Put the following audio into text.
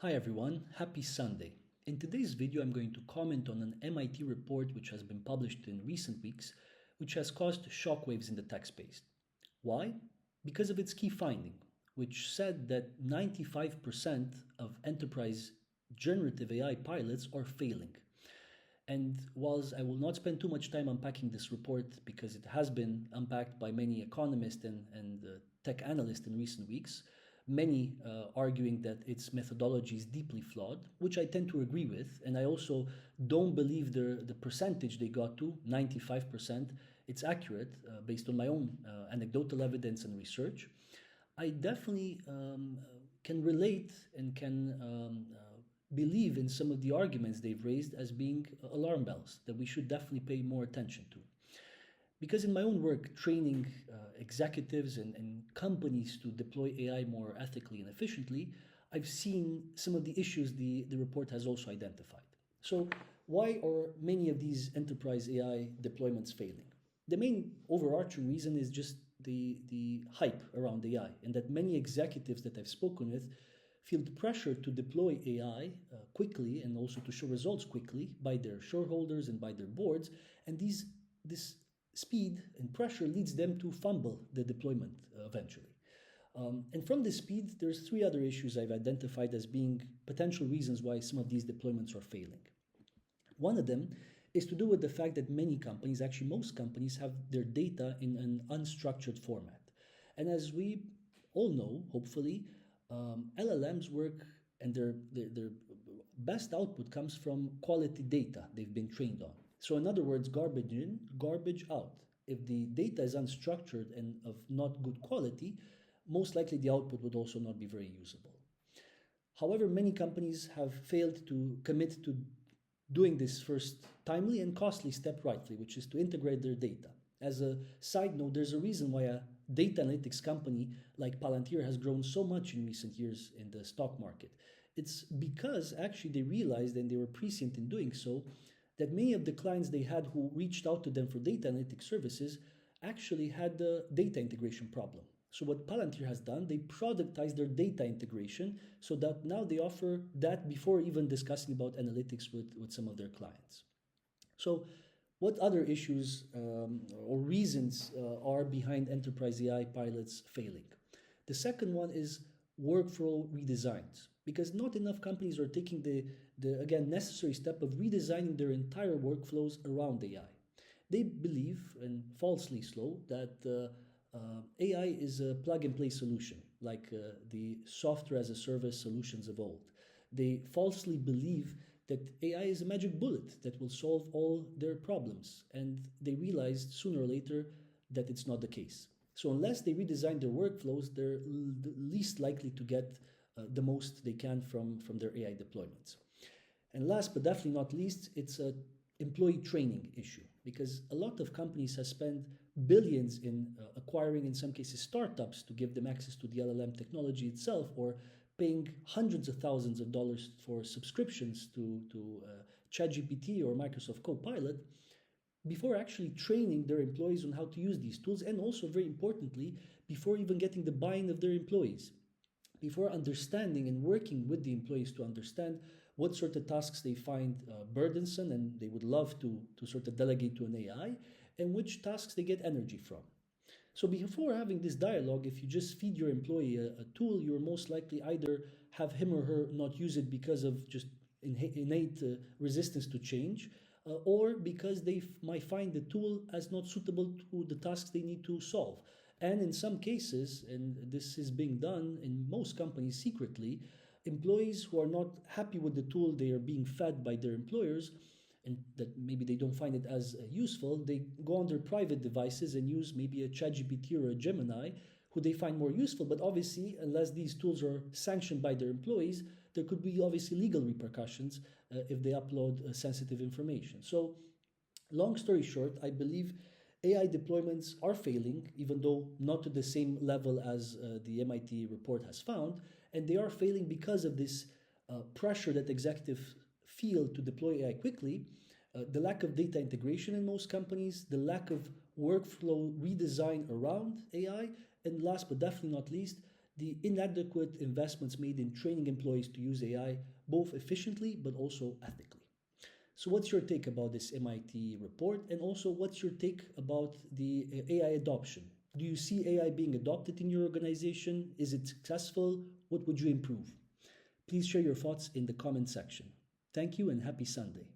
Hi everyone, happy Sunday. In today's video I'm going to comment on an MIT report which has been published in recent weeks, which has caused shockwaves in the tech space. Why? Because of its key finding, which said that 95% of enterprise generative AI pilots are failing. And whilst I will not spend too much time unpacking this report because it has been unpacked by many economists and tech analysts in recent weeks, many arguing that its methodology is deeply flawed, which I tend to agree with. And I also don't believe the percentage they got to, 95%, it's accurate based on my own anecdotal evidence and research. I definitely can relate and can believe in some of the arguments they've raised as being alarm bells that we should definitely pay more attention to. Because in my own work, training executives and companies to deploy AI more ethically and efficiently, I've seen some of the issues the report has also identified. So why are many of these enterprise AI deployments failing? The main overarching reason is just the hype around AI, and that many executives that I've spoken with feel the pressure to deploy AI quickly and also to show results quickly by their shareholders and by their boards. And this speed and pressure leads them to fumble the deployment eventually. And from this speed, there's three other issues I've identified as being potential reasons why some of these deployments are failing. One of them is to do with the fact that many companies, actually most companies, have their data in an unstructured format. And as we all know, hopefully, LLMs work and their best output comes from quality data they've been trained on. So in other words, garbage in, garbage out. If the data is unstructured and of not good quality, most likely the output would also not be very usable. However, many companies have failed to commit to doing this first timely and costly step rightly, which is to integrate their data. As a side note, there's a reason why a data analytics company like Palantir has grown so much in recent years in the stock market. It's because actually they realized, and they were prescient in doing so, that many of the clients they had who reached out to them for data analytics services actually had the data integration problem. So what Palantir has done, they productized their data integration so that now they offer that before even discussing about analytics with some of their clients. So what other issues or reasons are behind enterprise AI pilots failing? The second one is workflow redesigns, because not enough companies are taking the again necessary step of redesigning their entire workflows around AI. They believe, and falsely so, that AI is a plug-and-play solution, like the software as a service solutions of old. They falsely believe that AI is a magic bullet that will solve all their problems, and they realized sooner or later that it's not the case. So unless they redesign their workflows, they're least likely to get the most they can from their AI deployments. And last but definitely not least, it's an employee training issue, because a lot of companies have spent billions in acquiring, in some cases, startups to give them access to the LLM technology itself, or paying hundreds of thousands of dollars for subscriptions to ChatGPT or Microsoft Copilot before actually training their employees on how to use these tools, and also, very importantly, before even getting the buy-in of their employees, before understanding and working with the employees to understand what sort of tasks they find burdensome and they would love to sort of delegate to an AI, and which tasks they get energy from. So before having this dialogue, if you just feed your employee a tool, you're most likely either have him or her not use it because of just innate resistance to change, or because they might find the tool as not suitable to the tasks they need to solve. And in some cases, and this is being done in most companies secretly, employees who are not happy with the tool they are being fed by their employers, and that maybe they don't find it as useful, they go on their private devices and use maybe a ChatGPT or a Gemini, who they find more useful. But obviously, unless these tools are sanctioned by their employees, there could be obviously legal repercussions if they upload sensitive information. So, long story short, I believe AI deployments are failing, even though not to the same level as the MIT report has found, and they are failing because of this pressure that executives feel to deploy AI quickly, the lack of data integration in most companies, the lack of workflow redesign around AI, and last but definitely not least, the inadequate investments made in training employees to use AI both efficiently but also ethically. So, what's your take about this MIT report? And also, what's your take about the AI adoption? Do you see AI being adopted in your organization? Is it successful? What would you improve? Please share your thoughts in the comment section. Thank you and happy Sunday.